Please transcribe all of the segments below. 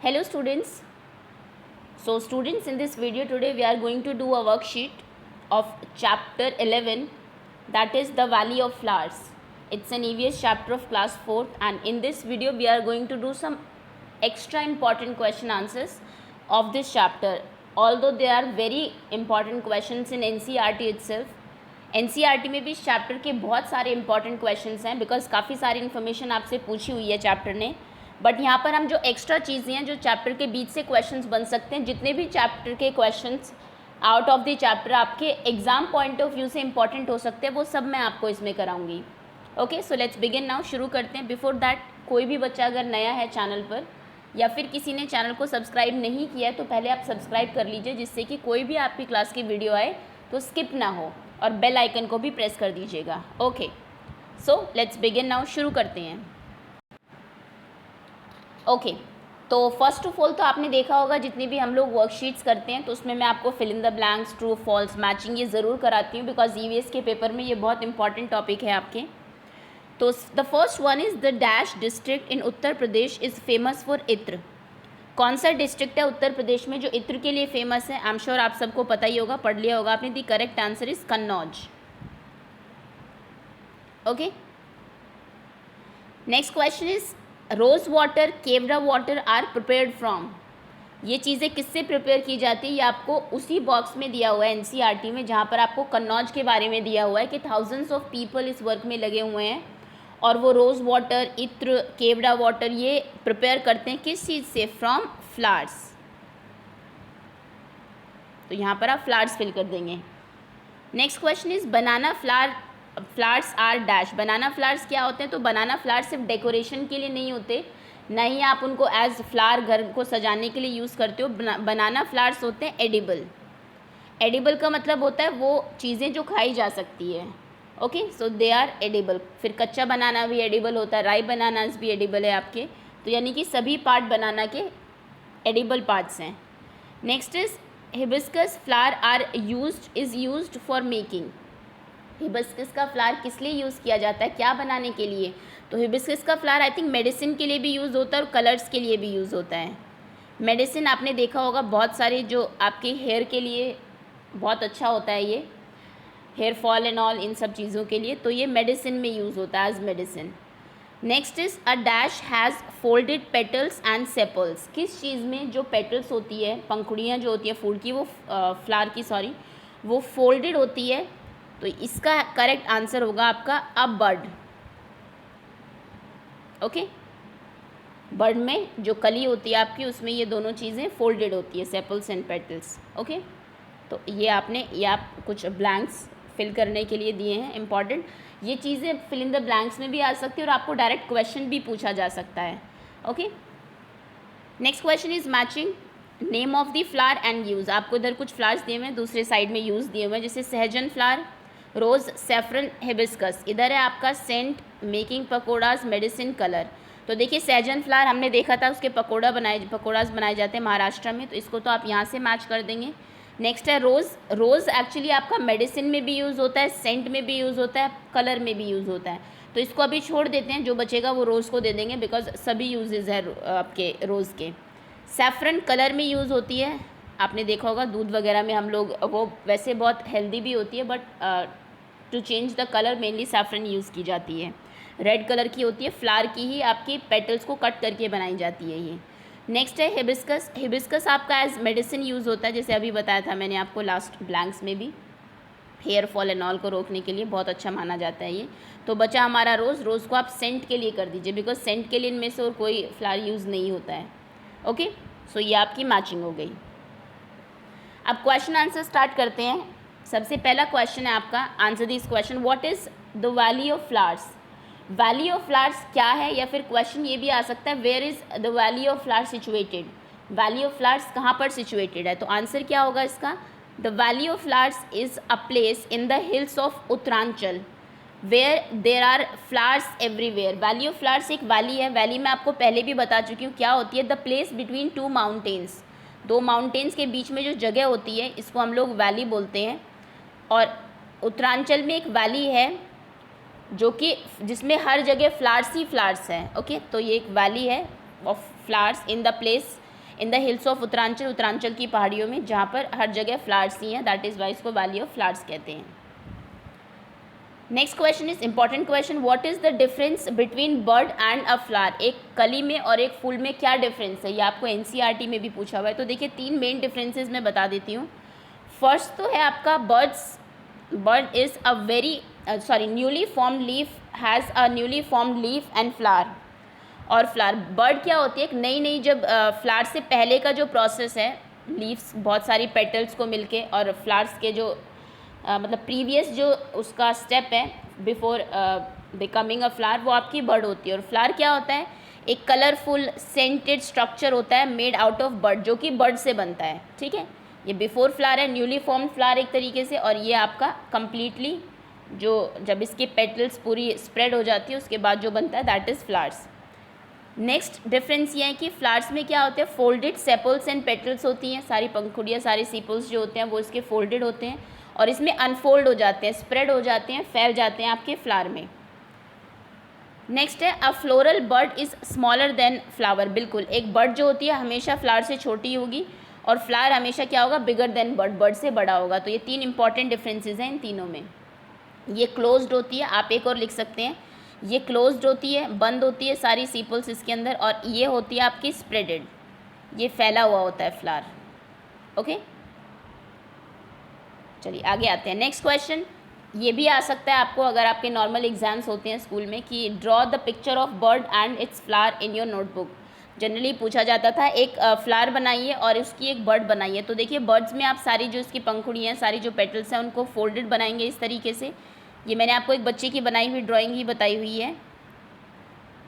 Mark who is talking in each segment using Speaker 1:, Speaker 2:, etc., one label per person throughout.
Speaker 1: Hello students. So students, in this video today we are going to do a worksheet of chapter 11, that is the Valley of Flowers. It's an EVS chapter of class 4th, and in this video we are going to do some extra important question answers of this chapter. Although there are very important questions in NCERT itself, NCERT में भी इस chapter के बहुत सारे important questions हैं because काफ़ी सारी information आपसे पूछी हुई है चैप्टर ने. बट यहाँ पर हम जो एक्स्ट्रा चीज़ें हैं जो चैप्टर के बीच से क्वेश्चंस बन सकते हैं, जितने भी चैप्टर के questions out of the chapter आपके एग्जाम पॉइंट ऑफ व्यू से इंपॉर्टेंट हो सकते हैं, वो सब मैं आपको इसमें कराऊंगी. Okay, so let's begin now. शुरू करते हैं. बिफोर दैट, कोई भी बच्चा अगर नया है चैनल पर या फिर किसी ने चैनल को सब्सक्राइब नहीं किया है तो पहले आप सब्सक्राइब कर लीजिए, जिससे कि कोई भी आपकी क्लास की वीडियो आए तो स्किप ना हो, और बेल आइकन को भी प्रेस कर दीजिएगा. Okay, so let's begin now. शुरू करते हैं. ओके, तो फर्स्ट ऑफ ऑल तो आपने देखा होगा जितनी भी हम लोग वर्कशीट्स करते हैं तो उसमें मैं आपको fill in the blanks, true false, matching ये ज़रूर कराती हूँ बिकॉज ईवीएस के पेपर में ये बहुत इंपॉर्टेंट टॉपिक है आपके. तो the first one is the dash district in Uttar Pradesh is famous for इत्र. कौन सा डिस्ट्रिक्ट है उत्तर प्रदेश में जो इत्र के लिए फेमस है? आई एम श्योर आप सबको पता ही होगा, पढ़ लिया होगा आपने. The correct answer is Kannauj. Okay, next question is rose water, kewra water are prepared from. ये चीज़ें किससे प्रिपेयर की जाती है? ये आपको उसी बॉक्स में दिया हुआ है एनसीईआरटी में, जहाँ पर आपको कन्नौज के बारे में दिया हुआ है कि थाउजेंड्स ऑफ पीपल इस वर्क में लगे हुए हैं और वो रोज़ वाटर, इत्र, केवड़ा वाटर ये प्रिपेयर करते हैं किस चीज़ से? From flowers. तो यहाँ पर आप फ्लावर्स फिल कर देंगे. Next question is banana flowers are dash. Banana flowers क्या होते हैं? तो बनाना फ्लावर्स सिर्फ डेकोरेशन के लिए नहीं होते, ना ही आप उनको एज फ्लावर घर को सजाने के लिए यूज़ करते हो. बनाना फ्लावर्स होते हैं एडिबल. एडिबल का मतलब होता है वो चीज़ें जो खाई जा सकती है. Okay, so they are edible. फिर कच्चा बनाना भी एडिबल होता है, राई बनानास भी एडिबल है आपके. तो यानी कि सभी पार्ट बनाना के एडिबल पार्ट्स हैं. Next is hibiscus flower is used for making. Hibiscus का फ्लावर किस लिए यूज़ किया जाता है, क्या बनाने के लिए? तो हिबिस्कस का फ्लावर आई थिंक मेडिसिन के लिए भी यूज़ होता है और कलर्स के लिए भी यूज़ होता है. मेडिसिन आपने देखा होगा बहुत सारे जो आपके हेयर के लिए बहुत अच्छा होता है, ये हेयर फॉल एंड ऑल, इन सब चीज़ों के लिए. तो ये मेडिसिन में यूज़ होता है as medicine. Next is a dash has folded petals and sepals. किस चीज़ में जो पेटल्स होती है, पंखुड़ियाँ जो होती है फूल की, वो फ्लावर की सॉरी, वो फोल्डेड होती है. तो इसका करेक्ट आंसर होगा आपका अ बर्ड. ओके, बर्ड में जो कली होती है आपकी उसमें ये दोनों चीज़ें फोल्डेड होती है, सेपल्स एंड पेटल्स. ओके, तो ये आप कुछ ब्लैंक्स फिल करने के लिए दिए हैं इंपॉर्टेंट. ये चीज़ें फिल इन द ब्लैंक्स में भी आ सकती है और आपको डायरेक्ट क्वेश्चन भी पूछा जा सकता है. Okay, next question is matching name of the flower and use. आपको इधर कुछ फ्लावर्स दिए हुए हैं, दूसरे साइड में यूज़ दिए हुए हैं, जैसे सहजन फ्लावर, रोज़, सैफरन, हिबिस्कस. इधर है आपका scent, making pakoras, medicine, colour. तो देखिए सहजन फ्लावर हमने देखा था, उसके पकौड़ाज बनाए जाते हैं महाराष्ट्र में, तो इसको तो आप यहाँ से मैच कर देंगे. नेक्स्ट है रोज़. रोज़ एक्चुअली आपका मेडिसिन में भी यूज़ होता है, सेंट में भी यूज़ होता है, कलर में भी यूज़ होता है. तो इसको अभी छोड़ देते हैं, जो बचेगा वो रोज़ को दे देंगे बिकॉज सभी यूजेज़ है आपके रोज़ के. सैफरन कलर में यूज़ होती है, आपने देखा होगा दूध वगैरह में हम लोग, वो वैसे बहुत हेल्दी भी होती है but to change the colour mainly saffron use की जाती है. रेड कलर की होती है, फ्लावर की ही आपकी पेटल्स को कट करके बनाई जाती है ये. नेक्स्ट है हिबिस्कस. हिबिस्कस आपका एज मेडिसिन यूज़ होता है, जैसे अभी बताया था मैंने आपको लास्ट ब्लैंक्स में भी. हेयर फॉल एंड ऑल को रोकने के लिए बहुत अच्छा माना जाता है ये. तो बचा हमारा रोज़. रोज़ को आप सेंट के लिए कर दीजिए बिकॉज सेंट के लिए इनमें से और कोई फ्लावर यूज़ नहीं होता है. ओके, सो ये आपकी मैचिंग हो गई. अब क्वेश्चन आंसर स्टार्ट करते हैं. सबसे पहला क्वेश्चन है आपका, answer this question, what is the valley of flowers. Valley of flowers क्या है, या फिर क्वेश्चन ये भी आ सकता है where is the valley of flowers situated. Valley of flowers कहाँ पर सिचुएटेड है? तो आंसर क्या होगा इसका? The valley of flowers is a place in the hills of Uttaranchal where there are flowers everywhere. Valley of flowers एक valley है. Valley मैं आपको पहले भी बता चुकी हूँ क्या होती है. The place between two mountains. दो माउंटेन्स के बीच में जो जगह होती है इसको हम लोग वैली बोलते हैं. और उत्तरांचल में एक वैली है जो कि जिसमें हर जगह फ्लावर्स ही फ्लावर्स हैं. ओके, तो ये एक वैली है of flowers in the place in the hills of Uttaranchal, Uttaranchal की पहाड़ियों में, जहाँ पर हर जगह फ्लावर्स ही हैं, दैट इज़ वाई इसको वैली ऑफ फ्लावर्स कहते हैं। Next question is important question, what is the difference between bird and a flower. एक कली में और एक फूल में क्या डिफरेंस है, ये आपको एनसीईआरटी में भी पूछा हुआ है। तो देखिए 3 मेन डिफरेंसेस मैं बता देती हूँ। फर्स्ट तो है आपका bird is a very newly formed leaf, has a newly formed leaf and flower. और फ्लावर, बर्ड क्या होती है, एक नई जब फ्लावर से पहले का जो प्रोसेस है, लीव्स बहुत सारी पेटल्स को मिलके और फ्लावर्स के जो मतलब प्रीवियस जो उसका स्टेप है बिफोर बिकमिंग अ फ्लावर, वो आपकी बर्ड होती है। और फ्लावर क्या होता है, एक कलरफुल सेंटेड स्ट्रक्चर होता है मेड आउट ऑफ बर्ड, जो कि बर्ड से बनता है। ठीक है, ये बिफोर फ्लावर है, न्यूली फॉर्म्ड फ्लावर एक तरीके से, और ये आपका कम्प्लीटली जो जब इसकी पेटल्स पूरी स्प्रेड हो जाती है उसके बाद जो बनता है that is flowers. Next difference ये है कि फ्लावर्स में क्या होते हैं, फोल्डेड सेपल्स एंड पेटल्स होती हैं, सारी पंखुड़ियाँ सारे सेपल्स जो होते हैं वो इसके फोल्डेड होते हैं, और इसमें अनफोल्ड हो जाते हैं, स्प्रेड हो जाते हैं, फैल जाते हैं आपके फ्लावर में। नेक्स्ट है a floral bird is smaller than flower. बिल्कुल, एक बर्ड जो होती है हमेशा फ्लावर से छोटी होगी, और फ्लावर हमेशा क्या होगा, बिगर देन बर्ड, बर्ड से बड़ा होगा। तो ये 3 इंपॉर्टेंट डिफरेंसेस हैं इन तीनों में। ये क्लोज्ड होती है, आप एक और लिख सकते हैं, ये क्लोज्ड होती है, बंद होती है सारी सीपल्स इसके अंदर, और ये होती है आपकी स्प्रेडेड, ये फैला हुआ होता है फ्लावर। ओके, चलिए आगे आते हैं। नेक्स्ट क्वेश्चन, ये भी आ सकता है आपको अगर आपके नॉर्मल एग्जाम्स होते हैं स्कूल में, कि draw the picture of bird and it's flower in your notebook. Generally पूछा जाता था एक फ्लावर बनाइए और उसकी एक बर्ड बनाइए। तो देखिए बर्ड्स में आप सारी जो इसकी पंखुड़ी हैं, सारी जो पेटल्स हैं, उनको फोल्डेड बनाएंगे इस तरीके से। ये मैंने आपको एक बच्चे की बनाई हुई ड्राइंग ही बताई हुई है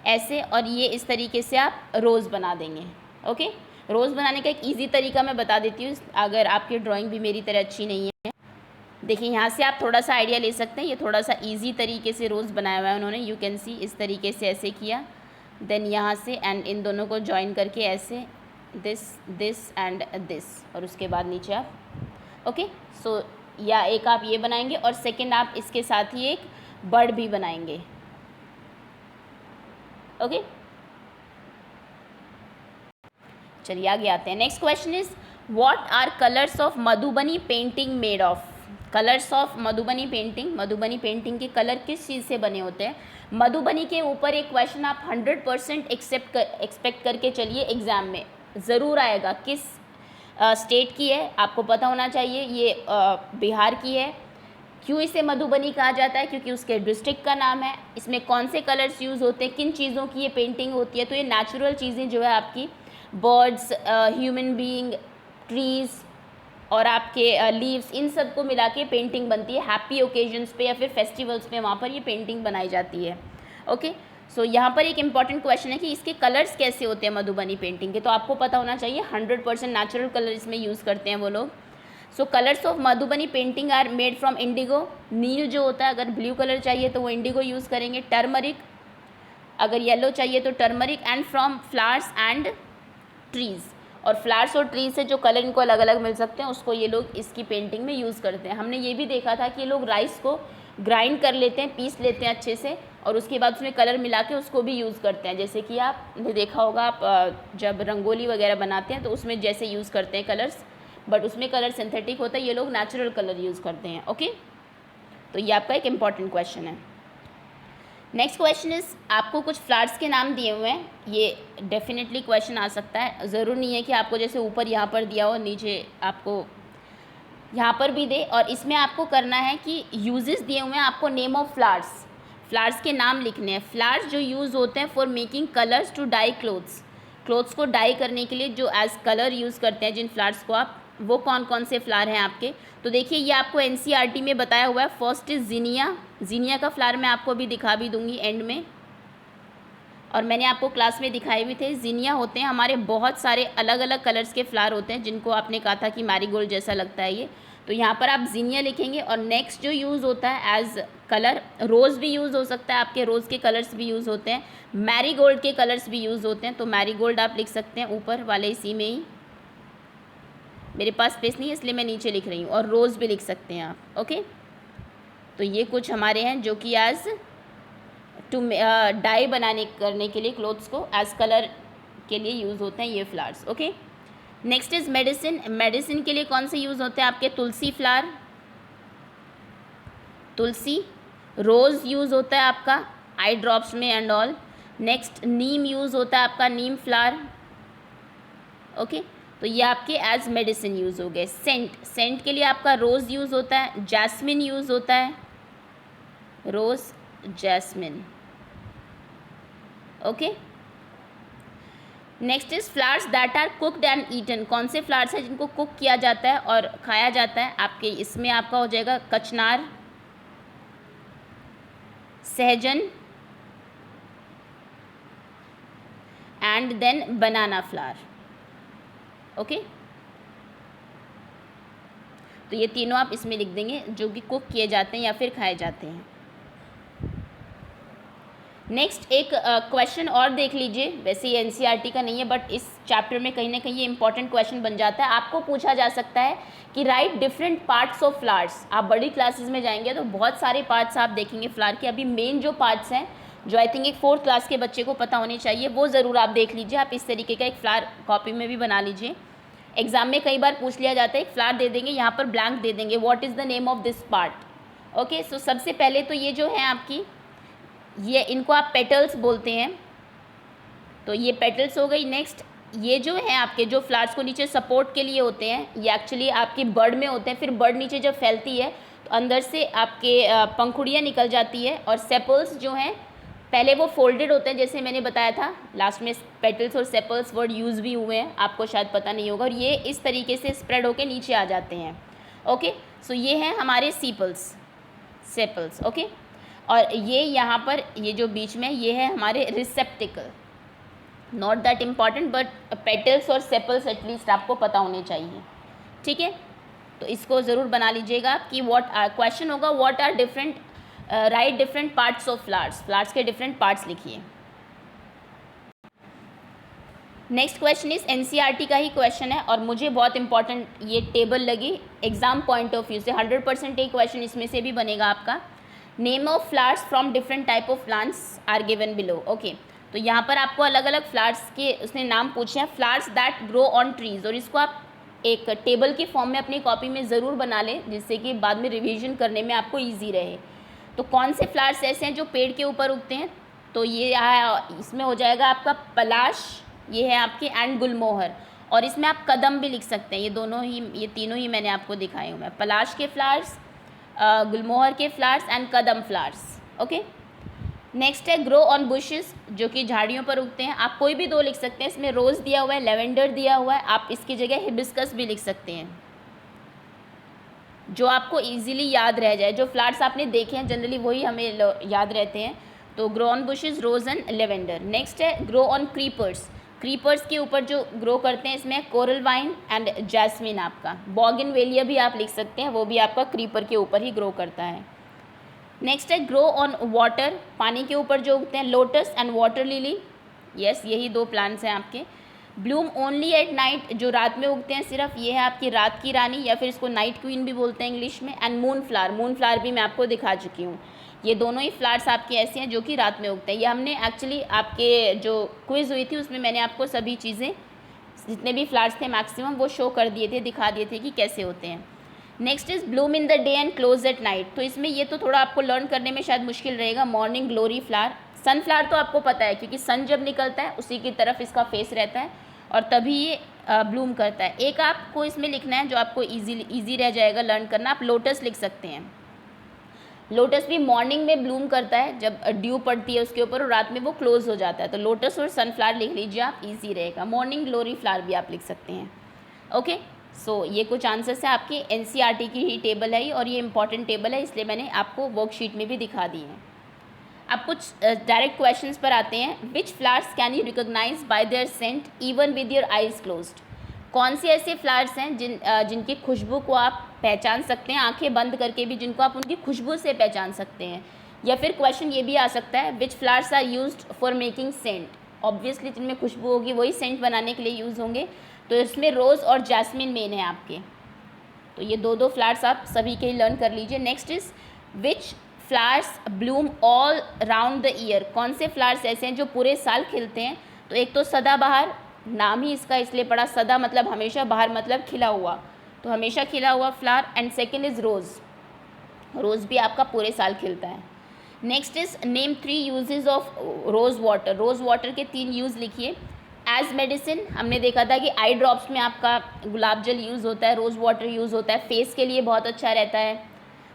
Speaker 1: ऐसे, और ये इस तरीके से आप रोज़ बना देंगे। ओके, रोज़ बनाने का एक ईजी तरीका मैं बता देती हूँ, अगर आपकी ड्राइंग भी मेरी तरह अच्छी नहीं है। देखिए यहाँ से आप थोड़ा सा आइडिया ले सकते हैं, ये थोड़ा सा इजी तरीके से रोज़ बनाया हुआ है उन्होंने, यू कैन सी, इस तरीके से ऐसे किया, देन यहाँ से एंड इन दोनों को ज्वाइन करके ऐसे दिस एंड दिस, और उसके बाद नीचे आप ओके। सो या एक आप ये बनाएंगे, और सेकंड आप इसके साथ ही एक बर्ड भी बनाएंगे। ओके, चलिए आगे आते हैं। Next question is what are colours of Madhubani painting made of. Colours of Madhubani painting, Madhubani painting के कलर किस चीज़ से बने होते हैं। मधुबनी के ऊपर एक क्वेश्चन आप 100% एक्सपेक्ट करके चलिए, एग्ज़ाम में ज़रूर आएगा। किस स्टेट की है आपको पता होना चाहिए, ये बिहार की है। क्यों इसे मधुबनी कहा जाता है, क्योंकि उसके डिस्ट्रिक्ट का नाम है। इसमें कौन से कलर्स यूज़ होते हैं, किन चीज़ों की ये पेंटिंग होती है। तो ये नेचुरल चीज़ें जो है आपकी बर्ड्स, ह्यूमन बीइंग, ट्रीज़ और आपके लीव्स, इन सब को मिला के पेंटिंग बनती है। हैप्पी ओकेजन्स पे या फिर फेस्टिवल्स पे वहाँ पर ये पेंटिंग बनाई जाती है। ओके, सो यहाँ पर एक इंपॉर्टेंट क्वेश्चन है कि इसके कलर्स कैसे होते हैं मधुबनी पेंटिंग के, तो आपको पता होना चाहिए। 100% नेचुरल कलर इसमें यूज़ करते हैं वो लोग। So colours of Madhubani painting are made from indigo, नील जो होता है, अगर ब्लू कलर चाहिए तो वो इंडिगो यूज़ करेंगे। टर्मरिक, अगर येलो चाहिए तो turmeric, and from flowers and trees, और फ्लावर्स और ट्री से जो कलर इनको अलग अलग मिल सकते हैं उसको ये लोग इसकी पेंटिंग में यूज़ करते हैं। हमने ये भी देखा था कि ये लोग राइस को ग्राइंड कर लेते हैं, पीस लेते हैं अच्छे से, और उसके बाद उसमें कलर मिला के उसको भी यूज़ करते हैं। जैसे कि आपने देखा होगा, आप जब रंगोली वगैरह बनाते हैं तो उसमें जैसे यूज़ करते हैं कलर्स, बट उसमें कलर सिंथेटिक होता है, ये लोग नेचुरल कलर यूज़ करते हैं। ओके, तो ये आपका एक इम्पॉर्टेंट क्वेश्चन है। नेक्स्ट क्वेश्चन इज़, आपको कुछ फ्लावर्स के नाम दिए हुए हैं, ये डेफिनेटली क्वेश्चन आ सकता है। ज़रूर नहीं है कि आपको जैसे ऊपर यहाँ पर दिया हो, नीचे आपको यहाँ पर भी दे, और इसमें आपको करना है कि यूजेस दिए हुए हैं आपको, नेम ऑफ फ्लावर्स, फ्लावर्स के नाम लिखने हैं। फ्लावर्स जो यूज़ होते हैं for making colours to dye clothes, clothes को डाई करने के लिए जो एज कलर यूज़ करते हैं जिन फ्लावर्स को आप, वो कौन कौन से फ्लावर हैं आपके। तो देखिए ये आपको एनसीईआरटी में बताया हुआ है। फर्स्ट इज़ जिनिया, जिनिया का फ्लावर मैं आपको अभी दिखा भी दूंगी एंड में, और मैंने आपको क्लास में दिखाए भी थे। जिनिया होते हैं हमारे बहुत सारे अलग अलग कलर्स के फ्लावर होते हैं, जिनको आपने कहा था कि मैरीगोल्ड जैसा लगता है ये, तो यहाँ पर आप जिनिया लिखेंगे। और नेक्स्ट जो यूज़ होता है एज कलर, रोज़ भी यूज़ हो सकता है, आपके रोज़ के कलर्स भी यूज़ होते हैं, मैरीगोल्ड के कलर्स भी यूज़ होते हैं। तो मैरीगोल्ड आप लिख सकते हैं ऊपर वाले इसी में ही, मेरे पास स्पेस नहीं है इसलिए मैं नीचे लिख रही हूँ, और रोज़ भी लिख सकते हैं आप। ओके, तो ये कुछ हमारे हैं जो कि एज टू डाई बनाने करने के लिए क्लोथ्स को एज कलर के लिए यूज़ होते हैं ये flowers. Okay, next is medicine. Medicine के लिए कौन से यूज़ होते हैं आपके? तुलसी फ्लावर, तुलसी। रोज़ यूज़ होता है आपका आई ड्रॉप्स में and all. Next Neem use होता है आपका, नीम फ्लावर। ओके, तो ये आपके एज मेडिसिन यूज़ हो गए। सेंट, सेंट के लिए आपका रोज़ यूज़ होता है, जैस्मिन यूज़ होता है, rose, jasmine. Okay, next is flowers that are cooked and eaten. कौन से फ्लावर्स हैं जिनको कुक किया जाता है और खाया जाता है आपके? इसमें आपका हो जाएगा कचनार, सहजन and then banana flower. Okay, तो ये तीनों आप इसमें लिख देंगे जो कि कुक किए जाते हैं या फिर खाए जाते हैं। नेक्स्ट एक क्वेश्चन और देख लीजिए, वैसे ये एनसीईआरटी का नहीं है बट इस चैप्टर में कहीं ना कहीं ये इंपॉर्टेंट क्वेश्चन बन जाता है। आपको पूछा जा सकता है कि right different parts of flowers. आप बड़ी क्लासेस में जाएंगे तो बहुत सारे पार्ट्स आप देखेंगे फ्लावर के। अभी मेन जो पार्ट्स हैं जो आई थिंक एक 4th क्लास के बच्चे को पता होने चाहिए वो ज़रूर आप देख लीजिए। आप इस तरीके का एक फ्लावर कॉपी में भी बना लीजिए। एग्जाम में कई बार पूछ लिया जाता है, एक फ्लावर दे देंगे, यहाँ पर ब्लैंक दे देंगे, what is the name of this part. Okay, so सबसे पहले तो ये जो है आपकी, ये इनको आप पेटल्स बोलते हैं, तो ये पेटल्स हो गई। नेक्स्ट ये जो है आपके, जो फ्लावर्स को नीचे सपोर्ट के लिए होते हैं, ये एक्चुअली आपकी बर्ड में होते हैं। फिर बर्ड नीचे जब फैलती है तो अंदर से आपके पंखुड़ियाँ निकल जाती है। और सेपल्स जो हैं पहले वो फोल्डेड होते हैं, जैसे मैंने बताया था लास्ट में पेटल्स और सेपल्स वर्ड यूज़ भी हुए हैं, आपको शायद पता नहीं होगा। और ये इस तरीके से स्प्रेड होकर नीचे आ जाते हैं। ओके, सो ये हैं हमारे सीपल्स, सेपल्स। ओके, और ये यहाँ पर ये जो बीच में ये है हमारे रिसेप्टिकल। Not that important but petals और सेपल्स एटलीस्ट आपको पता होने चाहिए। ठीक है, तो इसको ज़रूर बना लीजिएगा कि व्हाट क्वेश्चन होगा, what are different, right different parts of flowers. Flowers के डिफरेंट पार्ट्स लिखिए। नेक्स्ट क्वेश्चन इस एनसीईआरटी का ही क्वेश्चन है और मुझे बहुत इंपॉर्टेंट ये टेबल लगी एग्जाम पॉइंट ऑफ व्यू से। 100% एक क्वेश्चन इसमें से भी बनेगा आपका। Name of flowers from different type of plants are given below. Okay, तो यहाँ पर आपको अलग अलग फ्लावर्स के उसने नाम पूछे हैं, flowers that grow on trees. और इसको आप एक टेबल की फॉर्म में अपनी कॉपी में ज़रूर बना लें जिससे कि बाद में रिवीजन करने में आपको ईजी रहे। तो कौन से फ्लावर्स ऐसे हैं जो पेड़ के ऊपर उगते हैं? तो ये इसमें हो जाएगा आपका पलाश, ये है आपके एंड गुलमोहर। और इसमें आप कदम भी लिख सकते हैं। ये दोनों ही, ये तीनों ही मैंने आपको दिखाए हुए हैं, पलाश के फ्लावर्स, गुलमोहर के flowers and Kadam flowers. Okay, next है ग्रो ऑन बुशेस, जो कि झाड़ियों पर उगते हैं। आप कोई भी दो लिख सकते हैं, इसमें रोज़ दिया हुआ है, लेवेंडर दिया हुआ है, आप इसकी जगह हिबिस्कस भी लिख सकते हैं जो आपको इजीली याद रह जाए। जो फ्लावर्स आपने देखे हैं जनरली वही हमें याद रहते हैं। तो grow on bushes, rose and lavender. Next है ग्रो ऑन क्रीपर्स। क्रीपर्स के ऊपर जो ग्रो करते हैं इसमें कोरल वाइन एंड जैस्मिन। आपका बॉगनवेलिया भी आप लिख सकते हैं, वो भी आपका क्रीपर के ऊपर ही ग्रो करता है। नेक्स्ट है ग्रो ऑन वाटर, पानी के ऊपर जो उगते हैं, lotus and water lily. Yes, यही दो प्लांट्स हैं आपके। ब्लूम ओनली एट नाइट, जो रात में उगते हैं सिर्फ, ये है आपकी रात की रानी या फिर इसको नाइट क्वीन भी बोलते हैं इंग्लिश में। And moon flower, moon flower भी मैं आपको दिखा चुकी हूँ। ये दोनों ही फ्लावर्स आपके ऐसे हैं जो कि रात में उगते हैं। ये हमने एक्चुअली आपके जो क्विज़ हुई थी उसमें मैंने आपको सभी चीज़ें, जितने भी फ्लावर्स थे मैक्सिमम, वो शो कर दिए थे, दिखा दिए थे कि कैसे होते हैं। Next is Bloom in the day and close at night. तो इसमें ये तो थोड़ा आपको लर्न करने में शायद मुश्किल रहेगा। मॉर्निंग ग्लोरी फ्लावर, सनफ्लावर तो आपको पता है क्योंकि सन जब निकलता है उसी की तरफ इसका फेस रहता है और तभी ये ब्लूम करता है। एक आपको इसमें लिखना है जो आपको ईजी रह जाएगा लर्न करना, आप लोटस लिख सकते हैं। लोटस भी मॉर्निंग में ब्लूम करता है जब ड्यू पड़ती है उसके ऊपर, और रात में वो क्लोज हो जाता है। तो लोटस और सनफ्लावर लिख लीजिए आप, इजी रहेगा। मॉर्निंग ग्लोरी फ्लावर भी आप लिख सकते हैं। ओके, सो ये कुछ आंसर्स है आपके एनसीईआरटी की ही टेबल है और ये इंपॉर्टेंट टेबल है, इसलिए मैंने आपको वर्कशीट में भी दिखा दी है। अब कुछ डायरेक्ट क्वेश्चंस पर आते हैं। Which flowers can you recognise by their scent even with your eyes closed. कौन से ऐसे फ्लावर्स हैं जिनकी खुशबू को आप पहचान सकते हैं आंखें बंद करके भी, जिनको आप उनकी खुशबू से पहचान सकते हैं। या फिर क्वेश्चन ये भी आ सकता है, which flowers are used for making scent. Obviously जिनमें खुशबू होगी वही सेंट बनाने के लिए यूज़ होंगे। तो इसमें रोज़ और जैस्मिन मेन है आपके। तो ये दो फ्लावर्स आप सभी के लर्न कर लीजिए। Next is which flowers Bloom all round the year. कौन से फ्लावर्स ऐसे हैं जो पूरे साल खिलते हैं। तो एक तो सदाबहार, नाम ही इसका इसलिए पड़ा, सदा मतलब हमेशा, बहार मतलब खिला हुआ, तो हमेशा खिला हुआ flower. And second is rose, rose भी आपका पूरे साल खिलता है। Next is name 3 uses of rose water, rose water के 3 यूज़ लिखिए। एज मेडिसिन, हमने देखा था कि आई ड्रॉप्स में आपका गुलाब जल यूज़ होता है, रोज़ वाटर यूज़ होता है, फेस के लिए बहुत अच्छा रहता है।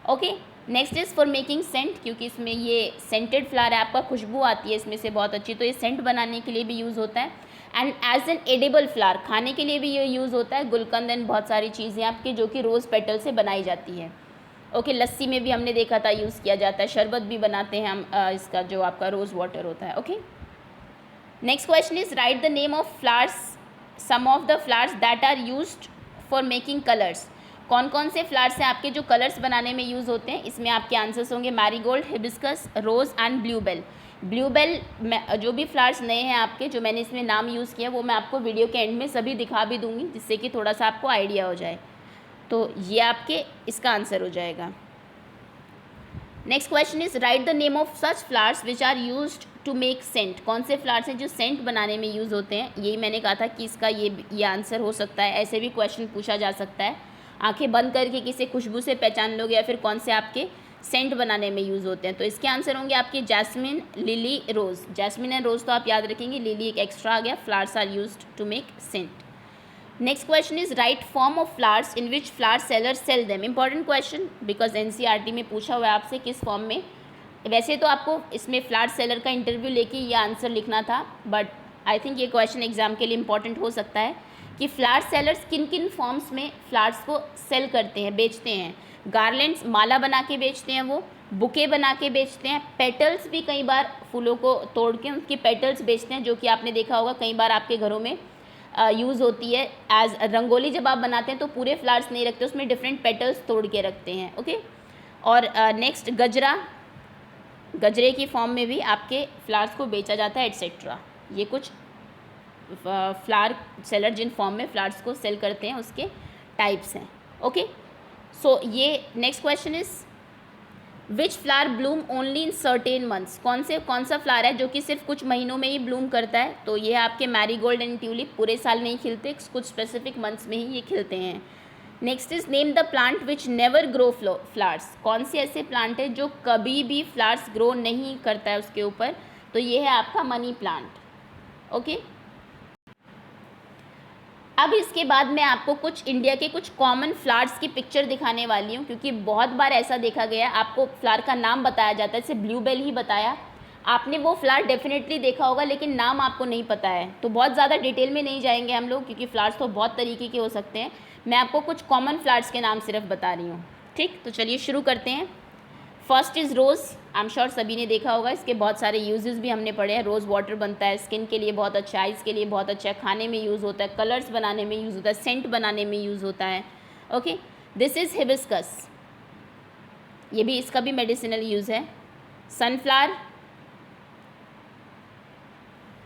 Speaker 1: Okay, next is for making scent, क्योंकि इसमें ये सेंटेड फ्लावर है आपका, खुशबू आती है इसमें से बहुत अच्छी, तो ये सेंट बनाने के लिए भी यूज़ होता है। And as an edible flower, खाने के लिए भी ये यूज़ होता है। गुलकंद एंड बहुत सारी चीज़ें आपकी जो कि रोज़ पेटल से बनाई जाती है। ओके, लस्सी में भी हमने देखा था यूज़ किया जाता है, शरबत भी बनाते हैं हम इसका जो आपका रोज़ वाटर होता है। Okay, next question is write the name of flowers, some of the flowers that are used for making colours. कौन कौन से फ्लावर्स हैं आपके जो कलर्स बनाने में यूज़ होते हैं? इसमें आपके आंसर्स होंगे marigold, hibiscus, rose and bluebell. Bluebell जो भी फ्लावर्स नए हैं आपके, जो मैंने इसमें नाम यूज़ किया, वो मैं आपको वीडियो के एंड में सभी दिखा भी दूंगी, जिससे कि थोड़ा सा आपको आइडिया हो जाए। तो ये आपके इसका आंसर हो जाएगा। Next question is write the name of such flowers which are used to make scent. कौन से फ्लावर्स हैं जो सेंट बनाने में यूज़ होते हैं? यही मैंने कहा था कि इसका ये आंसर हो सकता है, ऐसे भी क्वेश्चन पूछा जा सकता है। आंखें बंद करके किसी खुशबू से पहचान लोगे, या फिर कौन से आपके सेंट बनाने में यूज़ होते हैं। तो इसके आंसर होंगे आपके jasmine, lily, rose. Jasmine and rose तो आप याद रखेंगे, लिली एक एक्स्ट्रा आ गया। Flowers are used to make scent. Next question is right form of flowers in which flower seller sell them. Important question, because NCERT में पूछा हुआ है आपसे किस फॉर्म में। वैसे तो आपको इसमें फ्लावर सेलर का इंटरव्यू लेके ये आंसर लिखना था, बट आई थिंक ये क्वेश्चन एग्जाम के लिए इंपॉर्टेंट हो सकता है कि फ्लावर सेलर्स किन किन फॉर्म्स में फ्लावर्स को सेल करते हैं, बेचते हैं। गार्लैंड्स, माला बना के बेचते हैं, वो बुके बना के बेचते हैं, पेटल्स भी कई बार फूलों को तोड़ के उनकी पेटल्स बेचते हैं, जो कि आपने देखा होगा कई बार आपके घरों में यूज़ होती है। एज रंगोली जब आप बनाते हैं तो पूरे फ्लावर्स नहीं रखते, उसमें डिफरेंट पेटल्स तोड़ के रखते हैं। ओके, और नेक्स्ट गजरा, गजरे की फॉर्म में भी आपके फ्लावर्स को बेचा जाता है, एट्सेट्रा। ये कुछ फ्लावर सेलर जिन फॉर्म में फ्लावर्स को सेल करते हैं उसके टाइप्स हैं। ओके, सो ये next question is which flower Bloom only in certain months. कौन सा फ्लावर है जो कि सिर्फ कुछ महीनों में ही ब्लूम करता है? तो ये है आपके मैरीगोल्ड एंड ट्यूलिप, पूरे साल नहीं खिलते, कुछ स्पेसिफिक मंथ्स में ही ये खिलते हैं। Next is name the plant which never grow flowers. कौन से ऐसे प्लांट है जो कभी भी फ्लावर्स ग्रो नहीं करता है उसके ऊपर? तो ये है आपका मनी प्लांट। ओके, अब इसके बाद मैं आपको कुछ इंडिया के कुछ कॉमन फ्लावर्स की पिक्चर दिखाने वाली हूँ, क्योंकि बहुत बार ऐसा देखा गया, आपको फ्लावर का नाम बताया जाता है, जैसे ब्लूबेल ही बताया, आपने वो फ्लावर डेफिनेटली देखा होगा लेकिन नाम आपको नहीं पता है। तो बहुत ज़्यादा डिटेल में नहीं जाएंगे हम लोग, क्योंकि फ्लावर्स तो बहुत तरीके के हो सकते हैं। मैं आपको कुछ कॉमन फ्लावर्स के नाम सिर्फ बता रही हूँ। ठीक, तो चलिए शुरू करते हैं। First is rose, I am sure सभी ने देखा होगा, इसके बहुत सारे यूजेस भी हमने पढ़े हैं। रोज़ वाटर बनता है, स्किन के लिए बहुत अच्छा, आइज़ के लिए बहुत अच्छा है, खाने में यूज़ होता है, कलर्स बनाने में यूज़ होता है, सेंट बनाने में यूज़ होता है। ओके, दिस इज़ हिबिस्कस, ये भी, इसका भी मेडिसिनल यूज़ है। सनफ्लावर,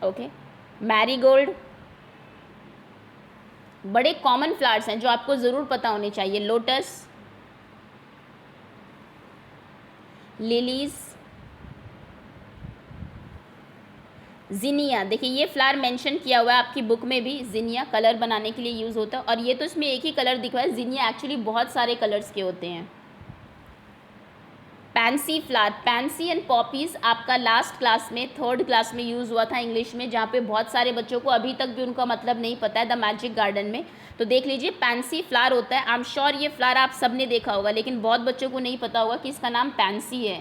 Speaker 1: ओके, मैरीगोल्ड, बड़े कॉमन फ्लावर्स हैं जो आपको ज़रूर पता होने चाहिए। लोटस, लिलीज, जिनिया, देखिए ये फ्लावर मेंशन किया हुआ है आपकी बुक में भी, जिनिया कलर बनाने के लिए यूज़ होता है। और ये तो इसमें एक ही कलर दिखा है, जिनिया एक्चुअली बहुत सारे कलर्स के होते हैं। Pansy flower, pansy and poppies आपका लास्ट क्लास में, 3rd क्लास में यूज़ हुआ था इंग्लिश में, जहाँ पे बहुत सारे बच्चों को अभी तक भी उनका मतलब नहीं पता है, द मैजिक गार्डन में। तो देख लीजिए, पैंसी फ्लावर होता है। आई एम श्योर ये फ्लावर आप सब ने देखा होगा, लेकिन बहुत बच्चों को नहीं पता होगा कि इसका नाम पैंसी है।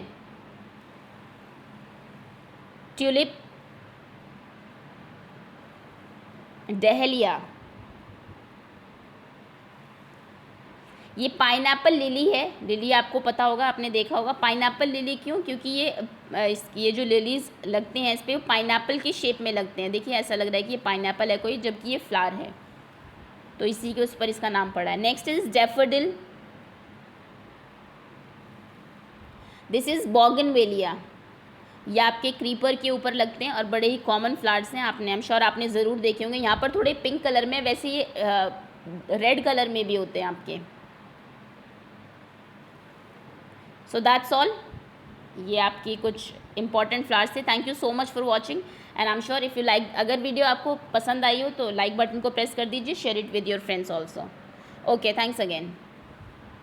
Speaker 1: ट्यूलिप, डहेलिया, ये पाइनएप्पल लिली है। लिली आपको पता होगा, आपने देखा होगा। पाइनएप्पल लिली क्यों? क्योंकि ये जो लिलीज लगते हैं इस पर पाइनएप्पल की शेप में लगते हैं। देखिए ऐसा लग रहा है कि ये पाइनएप्पल है कोई, जबकि ये फ्लावर है, तो इसी के उस पर इसका नाम पड़ा है। Next is daffodil, this is bougainvillea, ये आपके क्रीपर के ऊपर लगते हैं और बड़े ही कॉमन फ्लावर्स हैं। आपने, आई एम श्योर आपने ज़रूर देखे होंगे। यहाँ पर थोड़े पिंक कलर में, वैसे ये रेड कलर में भी होते हैं आपके। सो दैट्स ऑल, ये आपकी कुछ इंपॉर्टेंट फ्लावर्स थे। Thank you so much for watching. And I am sure if you like, अगर वीडियो आपको पसंद आई हो तो लाइक बटन को प्रेस कर दीजिए, share it with your friends also. Okay, thanks again.